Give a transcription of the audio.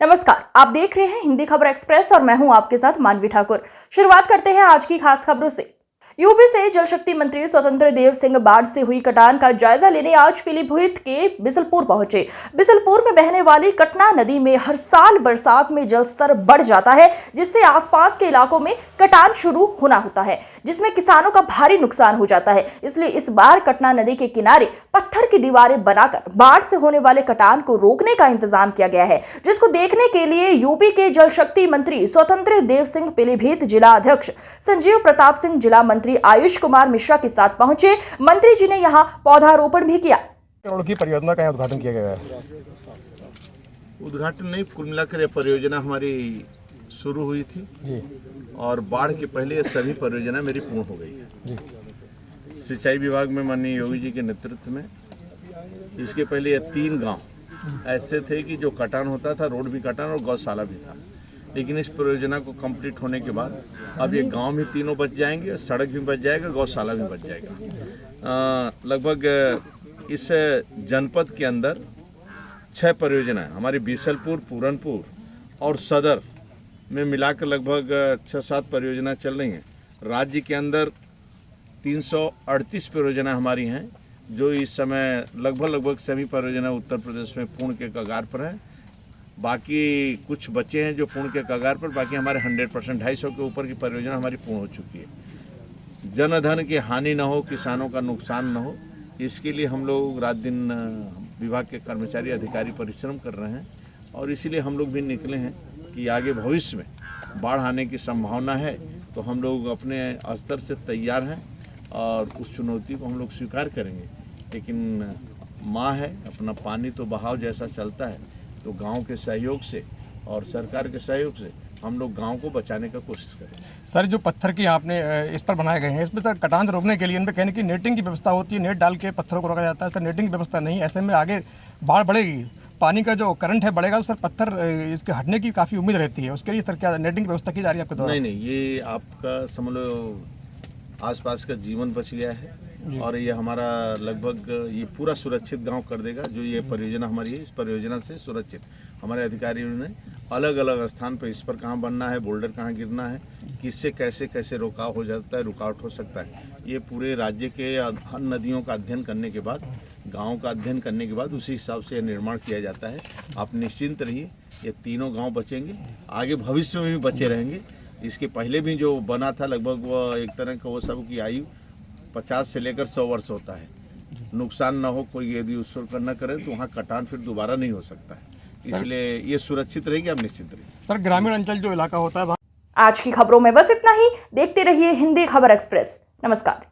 नमस्कार, आप देख रहे हैं हिंदी खबर एक्सप्रेस और मैं हूं आपके साथ मानवी ठाकुर। शुरुआत करते हैं आज की खास खबरों से। यूपी से जल शक्ति मंत्री स्वतंत्र देव सिंह बाढ़ से हुई कटान का जायजा लेने आज पीलीभीत के बिसलपुर पहुंचे। बिसलपुर में बहने वाली कटना नदी में हर साल बरसात में जलस्तर बढ़ जाता है, जिससे आसपास के इलाकों में कटान शुरू होना होता है, जिसमें किसानों का भारी नुकसान हो जाता है। इसलिए इस बार कटना नदी के किनारे पत्थर की दीवारें बनाकर बाढ़ से होने वाले कटान को रोकने का इंतजाम किया गया है, जिसको देखने के लिए यूपी के जल शक्ति मंत्री स्वतंत्र देव सिंह, पीलीभीत जिला अध्यक्ष संजीव प्रताप सिंह, जिला मंत्री आयुष कुमार मिश्रा के साथ पहुंचे। मंत्री जी ने यहां पौधारोपण भी किया। करोड़ की परियोजना का उद्घाटन किया गया है। उद्घाटन नहीं, कुल मिलाकर परियोजना हमारी शुरू हुई थी जी। और बाढ़ के पहले ये सभी परियोजना मेरी पूर्ण हो गई है जी। सिंचाई विभाग में माननीय योगी जी के नेतृत्व में। इसके पहले ये 3 गांव ऐसे थे कि जो कटान होता था, रोड भी कटान और गौशाला भी था, लेकिन इस परियोजना को कंप्लीट होने के बाद अब ये गांव भी तीनों बच जाएंगे, सड़क भी बच जाएगा, गौशाला भी बच जाएगा। लगभग इस जनपद के अंदर 6 परियोजनाएं हमारी बिसलपुर, पूरनपुर और सदर में मिलाकर लगभग 6-7 परियोजना चल रही हैं। राज्य के अंदर 338 परियोजना हमारी हैं, जो इस समय लगभग सभी परियोजना उत्तर प्रदेश में पूर्ण के कगार पर हैं। बाकी कुछ बच्चे हैं जो पूर्ण के कगार पर, बाकी हमारे 100% 250 के ऊपर की परियोजना हमारी पूर्ण हो चुकी है। जनधन की हानि न हो, किसानों का नुकसान न हो, इसके लिए हम लोग रात दिन विभाग के कर्मचारी अधिकारी परिश्रम कर रहे हैं और इसीलिए हम लोग भी निकले हैं कि आगे भविष्य में बाढ़ आने की संभावना है, तो हम लोग अपने स्तर से तैयार हैं और उस चुनौती को हम लोग स्वीकार करेंगे। लेकिन माँ है, अपना पानी तो बहाव जैसा चलता है, तो गांव के सहयोग से और सरकार के सहयोग से हम लोग गांव को बचाने का कोशिश करें। सर, जो पत्थर की आपने इस पर बनाए गए हैं, इसमें सर कटान से रोकने के लिए इन पर कहने की नेटिंग की व्यवस्था होती है, नेट डाल के पत्थरों को रोका जाता है। सर, नेटिंग की व्यवस्था नहीं, ऐसे में आगे बाढ़ बढ़ेगी, पानी का जो करंट है बढ़ेगा, तो सर पत्थर इसके हटने की काफ़ी उम्मीद रहती है। उसके लिए सर क्या नेटिंग की व्यवस्था की जा रही है आपके द्वारा? नहीं, ये आपका समझ लो आसपास का जीवन बच गया है और ये हमारा लगभग ये पूरा सुरक्षित गांव कर देगा। जो ये परियोजना हमारी है, इस परियोजना से सुरक्षित हमारे अधिकारियों ने अलग अलग स्थान पर इस पर कहाँ बनना है, बोल्डर कहाँ गिरना है, किससे कैसे रुकाव हो जाता है, रुकावट हो सकता है, ये पूरे राज्य के हर नदियों का अध्ययन करने के बाद, गाँव का अध्ययन करने के बाद उसी हिसाब से निर्माण किया जाता है। आप निश्चिंत रहिए, ये तीनों गाँव बचेंगे, आगे भविष्य में भी बचे रहेंगे। इसके पहले भी जो बना था, लगभग वो एक तरह का वो सब की आयु 50 से लेकर 100 वर्ष होता है। नुकसान ना हो, कोई यदि उस पर न करे तो वहाँ कटान फिर दोबारा नहीं हो सकता है, इसलिए ये सुरक्षित रहेगी। आप निश्चित रहिए। सर, ग्रामीण अंचल जो इलाका होता है। आज की खबरों में बस इतना ही। देखते रहिए हिंदी खबर एक्सप्रेस। नमस्कार।